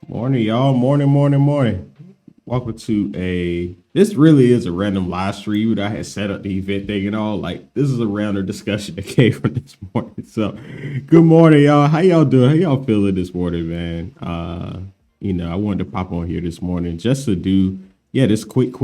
Morning, y'all. Morning, morning, morning. Welcome to this really is a random live stream that I had set up the event thing and all. Like, this is a random discussion that came from this morning. So, good morning, y'all. How y'all doing? How y'all feeling this morning, man? I wanted to pop on here this morning just to do, this quick,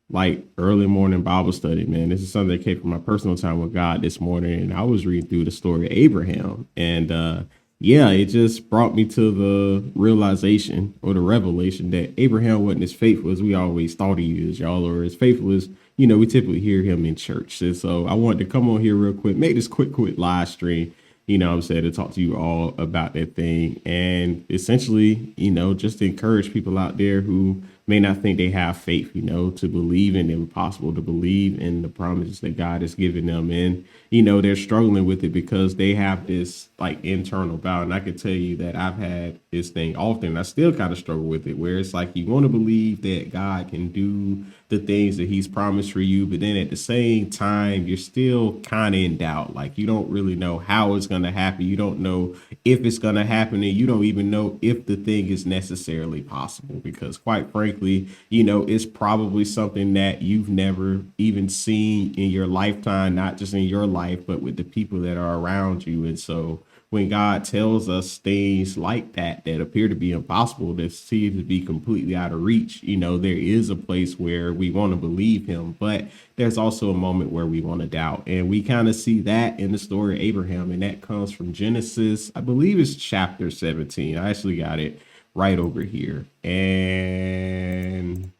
like early morning Bible study, man. This is something that came from my personal time with God this morning. And I was reading through the story of Abraham. And, it just brought me to the realization or the revelation that Abraham wasn't as faithful as we always thought he is, y'all, or as faithful as, we typically hear him in church. And so I wanted to come on here real quick, make this quick live stream, what I'm saying, to talk to you all about that thing. And essentially, just to encourage people out there who may not think they have faith, to believe in the impossible, to believe in the promises that God has given them. And, they're struggling with it because they have this like internal doubt. And I can tell you that I've had this thing often. I still kind of struggle with it, where it's like you want to believe that God can do the things that he's promised for you, but then at the same time, you're still kind of in doubt. Like, you don't really know how it's going to happen. You don't know if it's going to happen, and you don't even know if the thing is necessarily possible, because quite frankly, it's probably something that you've never even seen in your lifetime, not just in your life, but with the people that are around you. And so when God tells us things like that appear to be impossible, that seem to be completely out of reach, there is a place where we want to believe him, but there's also a moment where we want to doubt. And we kind of see that in the story of Abraham, and that comes from Genesis, I believe it's chapter 17. I actually got it right over here. And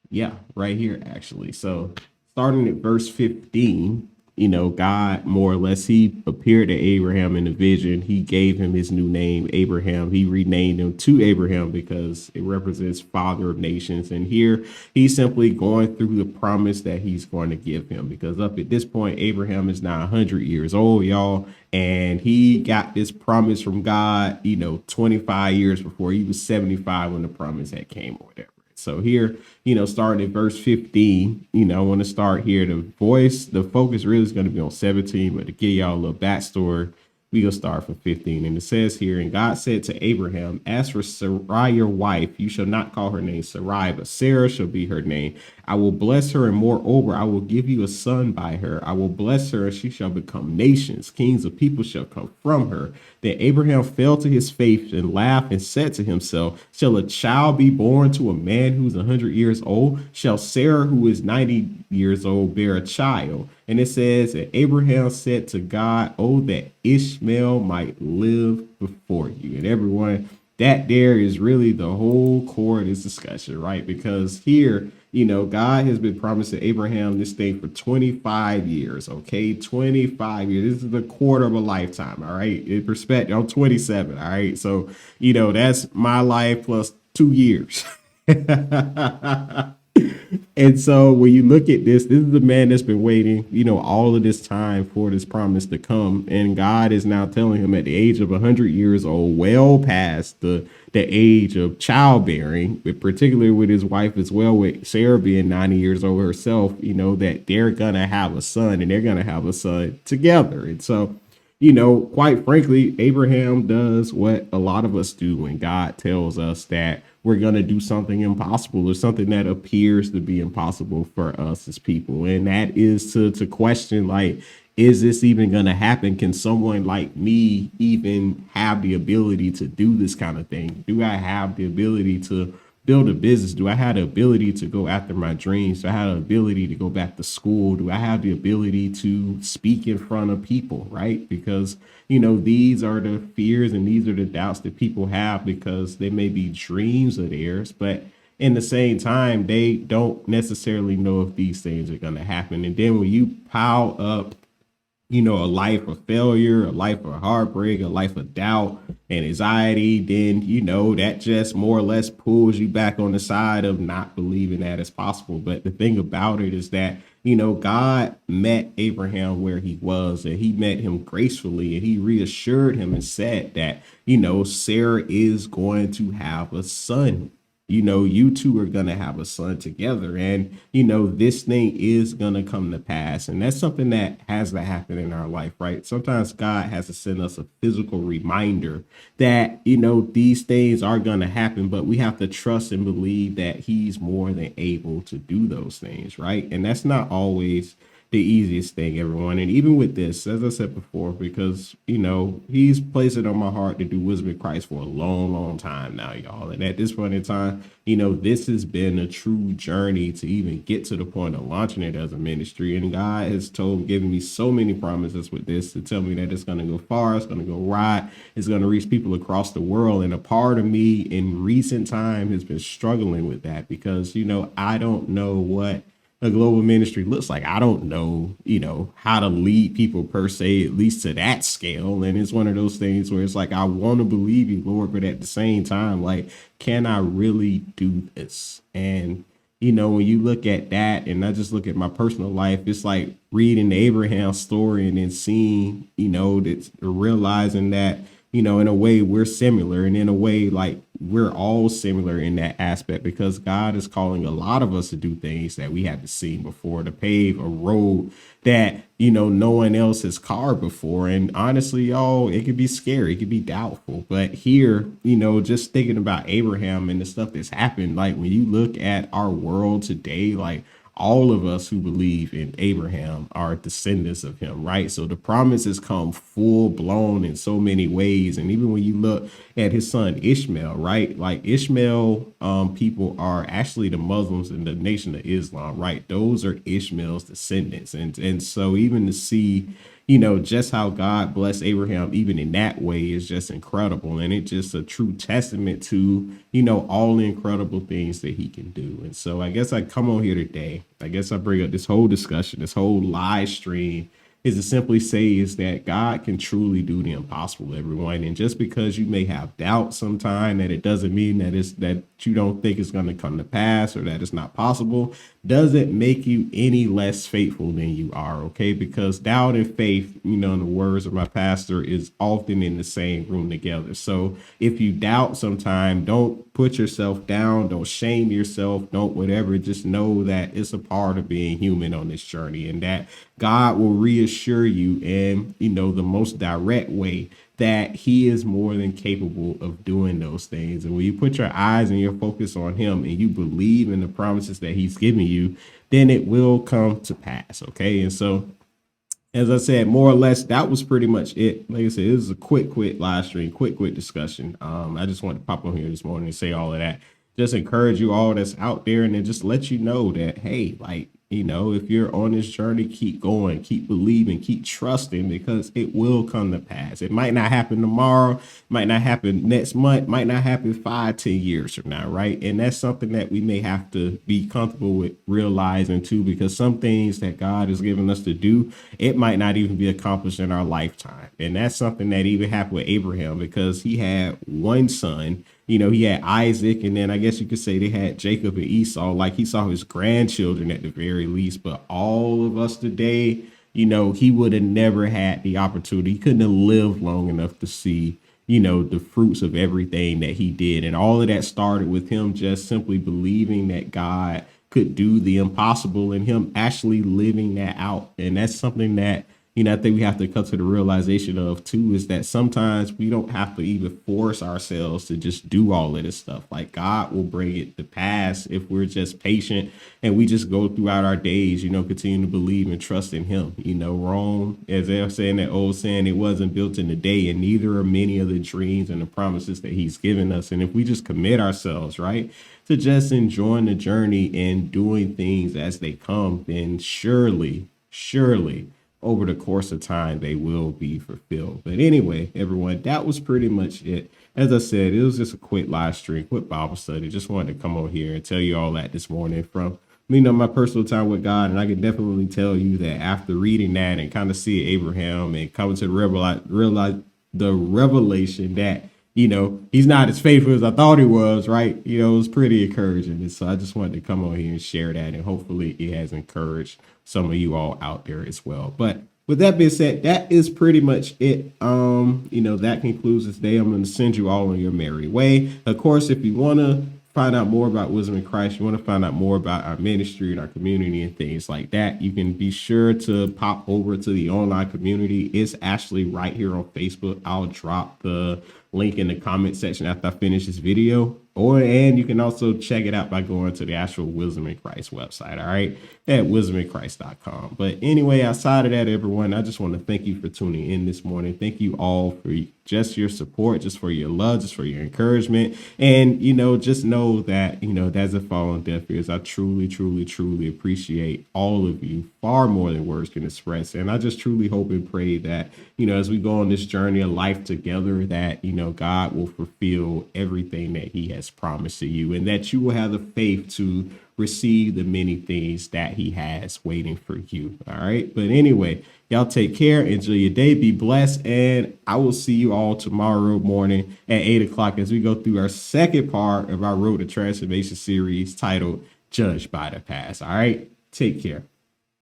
yeah, right here, actually. So starting at verse 15, God more or less, he appeared to Abraham in a vision. He gave him his new name, Abraham. He renamed him to Abraham because it represents father of nations. And here he's simply going through the promise that he's going to give him, because up at this point, Abraham is now 100 years old, y'all. And he got this promise from God, 25 years before he was 75 when the promise had came or whatever. So here, starting at verse 15, I want to start here. The focus really is going to be on 17, but to give y'all a little backstory, we gonna start from 15. And it says here, and God said to Abraham, as for Sarai, your wife, you shall not call her name Sarai, but Sarah shall be her name. I will bless her, and moreover, I will give you a son by her. I will bless her, and she shall become nations. Kings of people shall come from her. Then Abraham fell to his face and laughed and said to himself, shall a child be born to a man who's 100 years old? Shall Sarah, who is 90 years old, bear a child? And it says that Abraham said to God, oh, that Ishmael might live before you. And everyone, that there is really the whole core of this discussion, right? Because here, God has been promising Abraham this thing for 25 years, okay? 25 years. This is the quarter of a lifetime, all right? In perspective, I'm 27, all right? So, that's my life plus 2 years. And so when you look at this is a man that's been waiting, all of this time for this promise to come. And God is now telling him at the age of 100 years old, well past the age of childbearing, but particularly with his wife as well, with Sarah being 90 years old herself, that they're going to have a son, and they're going to have a son together. And so, quite frankly, Abraham does what a lot of us do when God tells us that we're going to do something impossible or something that appears to be impossible for us as people. And that is to question, like, is this even going to happen? Can someone like me even have the ability to do this kind of thing? Do I have the ability to build a business? Do I have the ability to go after my dreams? Do I have the ability to go back to school? Do I have the ability to speak in front of people, right? Because, these are the fears and these are the doubts that people have, because they may be dreams of theirs, but in the same time, they don't necessarily know if these things are going to happen. And then when you pile up, a life of failure, a life of heartbreak, a life of doubt and anxiety, then, that just more or less pulls you back on the side of not believing that it's possible. But the thing about it is that, God met Abraham where he was, and he met him gracefully, and he reassured him and said that, Sarah is going to have a son you two are going to have a son together. And, this thing is going to come to pass. And that's something that has to happen in our life, right? Sometimes God has to send us a physical reminder that, these things are going to happen, but we have to trust and believe that he's more than able to do those things, right? And that's not always the easiest thing, everyone. And even with this, as I said before, because he's placed it on my heart to do Wisdom in Christ for a long, long time now, y'all. And at this point in time, this has been a true journey to even get to the point of launching it as a ministry. And God has given me so many promises with this to tell me that it's going to go far, it's going to go wide, it's going to reach people across the world. And a part of me in recent time has been struggling with that because I don't know what a global ministry looks like. I don't know, how to lead people per se, at least to that scale. And it's one of those things where it's like, I want to believe you, Lord, but at the same time, like, can I really do this? And, when you look at that and I just look at my personal life, it's like reading the Abraham story and then seeing, that realizing that, in a way we're similar, and in a way like we're all similar in that aspect, because God is calling a lot of us to do things that we haven't seen before, to pave a road that, no one else has carved before. And honestly, y'all, it could be scary, it could be doubtful. But here, just thinking about Abraham and the stuff that's happened, like when you look at our world today, like all of us who believe in Abraham are descendants of him, right? So the promises come full blown in so many ways. And even when you look at his son Ishmael, right? Like Ishmael people are actually the Muslims in the Nation of Islam, right? Those are Ishmael's descendants. And so even to see, just how God blessed Abraham, even in that way, is just incredible. And it's just a true testament to, all the incredible things that he can do. And so I guess I come on here today. I guess I bring up this whole discussion, this whole live stream, is to simply say is that God can truly do the impossible, everyone. And just because you may have doubt sometime, that it doesn't mean that you don't think it's going to come to pass or that it's not possible, doesn't make you any less faithful than you are, okay? Because doubt and faith, in the words of my pastor, is often in the same room together. So if you doubt sometime, don't put yourself down, don't shame yourself, don't whatever, just know that it's a part of being human on this journey, and that God will reassure you in, the most direct way that he is more than capable of doing those things. And when you put your eyes and your focus on him and you believe in the promises that he's giving you, then it will come to pass. Okay. And so, as I said, more or less, that was pretty much it. Like I said, it was a quick live stream, quick discussion. I just wanted to pop on here this morning and say all of that. Just encourage you all that's out there, and then just let you know that, hey, like, if you're on this journey, keep going, keep believing, keep trusting, because it will come to pass. It might not happen tomorrow, might not happen next month, might not happen 5-10 years from now, right? And that's something that we may have to be comfortable with realizing too, because some things that God has given us to do, it might not even be accomplished in our lifetime. And that's something that even happened with Abraham, because he had one son. He had Isaac, and then I guess you could say they had Jacob and Esau. Like, he saw his grandchildren at the very least. But all of us today, he would have never had the opportunity. He couldn't have lived long enough to see, the fruits of everything that he did. And all of that started with him just simply believing that God could do the impossible and him actually living that out. And that's something that, I think we have to come to the realization of too, is that sometimes we don't have to even force ourselves to just do all of this stuff. Like, God will bring it to pass if we're just patient and we just go throughout our days, continue to believe and trust in him. Rome, as they're saying that old saying, it wasn't built in a day, and neither are many of the dreams and the promises that he's given us. And if we just commit ourselves, right, to just enjoying the journey and doing things as they come, then surely, over the course of time, they will be fulfilled. But anyway, everyone, that was pretty much it. As I said, it was just a quick live stream, quick Bible study. Just wanted to come on here and tell you all that this morning from, my personal time with God. And I can definitely tell you that after reading that and kind of see Abraham and coming to the revelation that, he's not as faithful as I thought he was, right? It was pretty encouraging. And so I just wanted to come on here and share that. And hopefully it has encouraged some of you all out there as well. But with that being said, that is pretty much it. That concludes this day. I'm going to send you all on your merry way. Of course, if you want to find out more about Wisdom in Christ, you want to find out more about our ministry and our community and things like that, you can be sure to pop over to the online community. It's actually right here on Facebook. I'll drop the link in the comment section after I finish this video. And you can also check it out by going to the actual Wisdom in Christ website, all right, at wisdominchrist.com. But anyway, outside of that, everyone, I just want to thank you for tuning in this morning. Thank you all for just your support, just for your love, just for your encouragement. And, just know that, that's a fall on deaf ears. I truly, truly, truly appreciate all of you far more than words can express. And I just truly hope and pray that, as we go on this journey of life together, that, God will fulfill everything that he has promised to you, and that you will have the faith to receive the many things that he has waiting for you. All right. But anyway, y'all take care. Enjoy your day. Be blessed. And I will see you all tomorrow morning at 8 o'clock as we go through our second part of our Road to Transformation series titled Judged by the Past. All right. Take care.